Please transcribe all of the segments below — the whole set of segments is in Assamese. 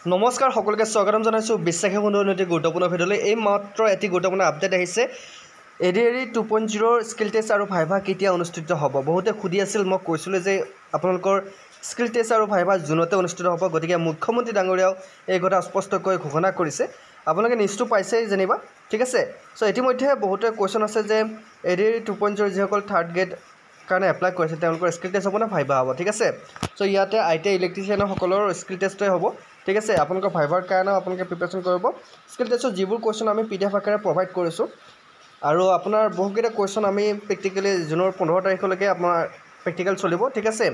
নমস্কাৰ সকলোকে স্বাগতম জনাইছোঁ বিশ্বাসী বন্ধু অতি গুৰুত্বপূৰ্ণ ভিডিঅ'লৈ এই মাত্ৰ এটি গুৰুত্বপূৰ্ণ আপডেট আহিছে এডিআৰই 2.0 স্কিল টেষ্ট আৰু ভাইভা কেতিয়া অনুষ্ঠিত হ'ব বহুতে সুধি আছিল মই কৈছিলোঁ যে আপোনালোকৰ স্কিল টেষ্ট আৰু ভাইভা জুনতে অনুষ্ঠিত হ'ব গতিকে মুখ্যমন্ত্ৰী ডাঙৰীয়াও এই কথা স্পষ্টকৈ ঘোষণা কৰিছে আপোনালোকে নিউজটো পাইছেই জানিবা ঠিক আছে সো ইতিমধ্যে বহুতে কোৱেশ্চন আছে যে এডিআৰই 2.0 যিসকল থাৰ্ড গ্ৰেড কাৰণে এপ্লাই কৰিছে তেওঁলোকৰ স্কিল টেষ্ট হ'ব না ভাইভা হ'ব ঠিক আছে সো ইয়াতে আইটি ইলেক্ট্ৰিচিয়ানসকলৰ স্কিল টেষ্টই হ'ব ঠিক আছে আপোনালোকৰ ভাইভাৰ কাৰণে আপোনালোকে প্ৰিপাৰেচন কৰিব স্কিল টেষ্টৰ যিবোৰ কোৱেশ্চন আমি পিডিএফ আকাৰে প্ৰভাইড কৰিছোঁ আৰু আপোনাৰ বহুকেইটা কোৱেশ্চন আমি প্ৰেক্টিকেলি জুনৰ 15 তাৰিখলৈকে আপোনাৰ প্ৰেক্টিকেল চলিব ঠিক আছে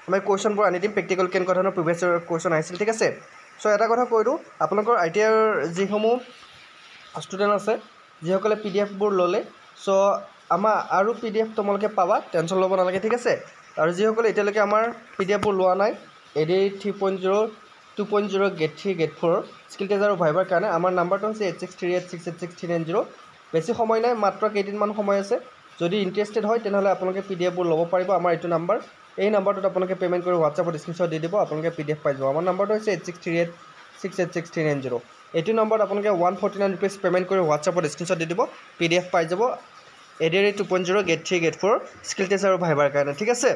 আমি কোৱেশ্চনবোৰ আনি দিম প্ৰেক্টিকেল কেনেকুৱা ধৰণৰ প্ৰিভিয়াছ কোৱেশ্চন আহিছিল ঠিক আছে সো এটা কথা কৈ দিওঁ আপোনালোকৰ আইটিআৰ যিসমূহ ষ্টুডেণ্ট আছে যিসকলে পিডিএফবোৰ ল'লে সো আমাৰ আৰু পিডিএফ তোমালোকে পাবা টেনশ্যন ল'ব নালাগে ঠিক আছে আৰু যিসকলে এতিয়ালৈকে আমাৰ পিডিএফবোৰ লোৱা নাই ADRE 3.0 2.0 grade 3 grade 4 skill test আৰু ভাইভাৰ কাৰণে আমাৰ নাম্বাৰটো হৈছে 8638686390 বেছি সময় নাই মাত্ৰ কেইদিনমান সময় আছে যদি ইণ্টাৰেষ্টেড হয় তেনেহ'লে আপোনালোকে পিডিএফবোৰ ল'ব পাৰিব আমাৰ এইটো নাম্বাৰ এই নাম্বাৰটোত আপোনালোকে পে'মেণ্ট কৰি হোৱাটছআপত স্ক্ৰীনশ্বট দি দিব আপোনালোকে পিডিএফ পাই যাব আমাৰ নাম্বাৰটো হৈছে 8638686390 এইটো নম্বৰত আপোনালোকে 149 ৰুপিজ পে'মেণ্ট কৰি হোৱাটছআপত স্ক্ৰীনশ্বট দি দিব পিডিএফ পাই যাব ADRE 2.0 grade 3 grade 4 skill test আৰু ভাইভাৰ কাৰণে ঠিক আছে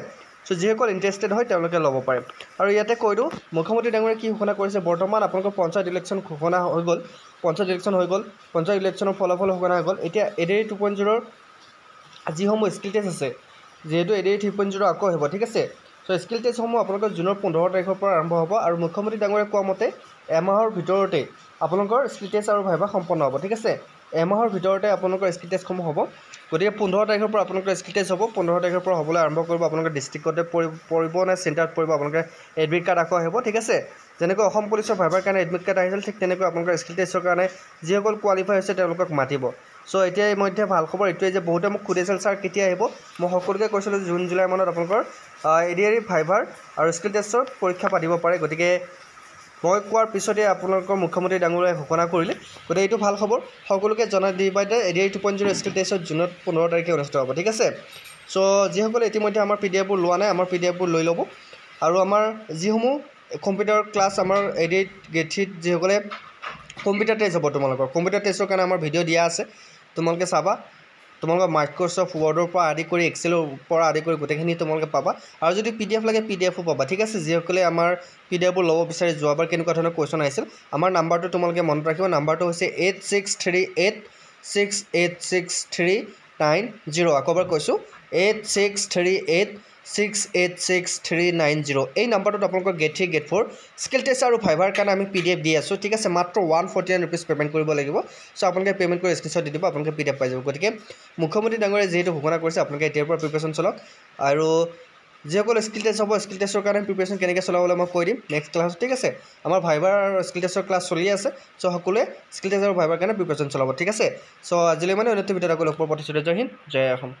সো যিসকল ইণ্টাৰেষ্টেড হয় তেওঁলোকে ল'ব পাৰে আৰু ইয়াতে কৈ দিওঁ মুখ্যমন্ত্ৰী ডাঙৰীয়াই কি ঘোষণা কৰিছে বৰ্তমান আপোনালোকৰ পঞ্চায়ত ইলেকশ্যন ঘোষণা হৈ গ'ল পঞ্চায়ত ইলেকশ্যনৰ ফলাফল ঘোষণা হৈ গ'ল এতিয়া এডিআৰই 2.0 যিসমূহ স্কিল টেষ্ট আছে যিহেতু এডিআৰই 3.0 আকৌ আহিব ঠিক আছে সো স্কিল টেষ্টসমূহ আপোনালোকৰ জুনৰ 15 তাৰিখৰ পৰা আৰম্ভ হ'ব আৰু মুখ্যমন্ত্ৰী ডাঙৰীয়াই কোৱা মতে এমাহৰ ভিতৰতে আপোনালোকৰ স্কিল টেষ্ট আৰু ভাইভা সম্পন্ন হ'ব ঠিক আছে এমাহৰ ভিতৰতে আপোনালোকৰ স্কিল টেষ্টসমূহ হ'ব গতিকে 15 তাৰিখৰ পৰা আপোনালোকৰ স্কিল টেষ্ট হ'ব 15 তাৰিখৰ পৰা হ'বলৈ আৰম্ভ কৰিব আপোনালোকৰ ডিষ্ট্ৰিক্টতে পৰিব নে চেণ্টাৰত পৰিব আপোনালোকে এডমিট কাৰ্ড আকৌ আহিব ঠিক আছে যেনেকৈ অসম পুলিচৰ ভাইভাৰ কাৰণে এডমিট কাৰ্ড আহিছিল ঠিক তেনেকৈ আপোনালোকৰ স্কিল টেষ্টৰ কাৰণে যিসকল কোৱালিফাই হৈছে তেওঁলোকক মাতিব সো এতিয়া এই মধ্যে ভাল খবৰ এইটোৱে যে বহুতে মোক সুধিছিল ছাৰ কেতিয়া আহিব মই সকলোকে কৈছিলোঁ জুন জুলাই মানত আপোনালোকৰ এডিআৰই ভাইভাৰ আৰু স্কিল টেষ্টৰ পৰীক্ষা পাতিব পাৰে গতিকে মই কোৱাৰ পিছতে আপোনালোকৰ মুখ্যমন্ত্ৰী ডাঙৰীয়াই ঘোষণা কৰিলে গতিকে এইটো ভাল খবৰ সকলোকে জনাই দিবা যে এডিআৰই 2.0 স্কিল টেষ্টত জুনত 15 তাৰিখে অনুষ্ঠিত হ'ব ঠিক আছে সো যিসকলে ইতিমধ্যে আমাৰ পিডিএফবোৰ লোৱা নাই আমাৰ পিডিএফবোৰ লৈ ল'ব আৰু আমাৰ যিসমূহ কম্পিউটাৰ ক্লাছ আমাৰ এডিআৰই গেট 3 যিসকলে কম্পিউটাৰ টেষ্ট হ'ব তোমালোকৰ কম্পিউটাৰ টেষ্টৰ কাৰণে আমাৰ ভিডিঅ' দিয়া আছে তোমালোকে চাবা তোমালোকৰ মাইক্ৰ'ছফ্ট ৱৰ্ডৰ পৰা আদি কৰি এক্সেলৰ পৰা আদি কৰি গোটেইখিনি তোমালোকে পাবা আৰু যদি পিডিএফ লাগে পিডিএফো পাবা ঠিক আছে যিসকলে আমাৰ পিডিএফবোৰ ল'ব বিচাৰে যোৱাবাৰ কেনেকুৱা ধৰণৰ কুৱেশ্যন আহিছিল আমাৰ নাম্বাৰটো তোমালোকে মনত ৰাখিব নাম্বাৰটো হৈছে 8638686390 আকৌ এবাৰ কৈছোঁ 8638686390 এই নাম্বাৰটোত আপোনালোকৰ গেট 3 গেট 4 স্কিল টেষ্ট আৰু ভাইভাৰ কাৰণে আমি পিডিএফ দি আছোঁ ঠিক আছে মাত্ৰ 149 ৰুপিজ পে'মেণ্ট কৰিব লাগিব সো আপোনালোকে পে'মেণ্ট কৰি স্ক্ৰীনশ্বট দি দিব আপোনালোকে পিডিএফ পাই যাব গতিকে মুখ্যমন্ত্ৰী ডাঙৰীয়াই যিহেতু ঘোষণা কৰিছে আপোনালোকে এতিয়াৰ পৰা প্ৰিপেৰেশ্যন চলাওক আৰু যিসকল স্কিল টেষ্ট হ'ব স্কিল টেষ্টৰ কাৰণে প্ৰিপেৰেশ্যন কেনেকৈ চলাবলৈ মই কৈ দিম নেক্সট ক্লাছত ঠিক আছে আমাৰ ভাইভাৰ স্কিল টেষ্টৰ ক্লাছ চলি আছে সো সকলোৱে স্কিল টেষ্ট আৰু ভাইভাৰ কাৰণে প্ৰিপেৰেশ্যন চলাব ঠিক আছে সো আজিলৈ মানে অন্য ভিডিঅ'ত আকৌ লগ পোৱাৰ প্ৰতিশ্ৰুতি জয় হিন্দ জয় অসম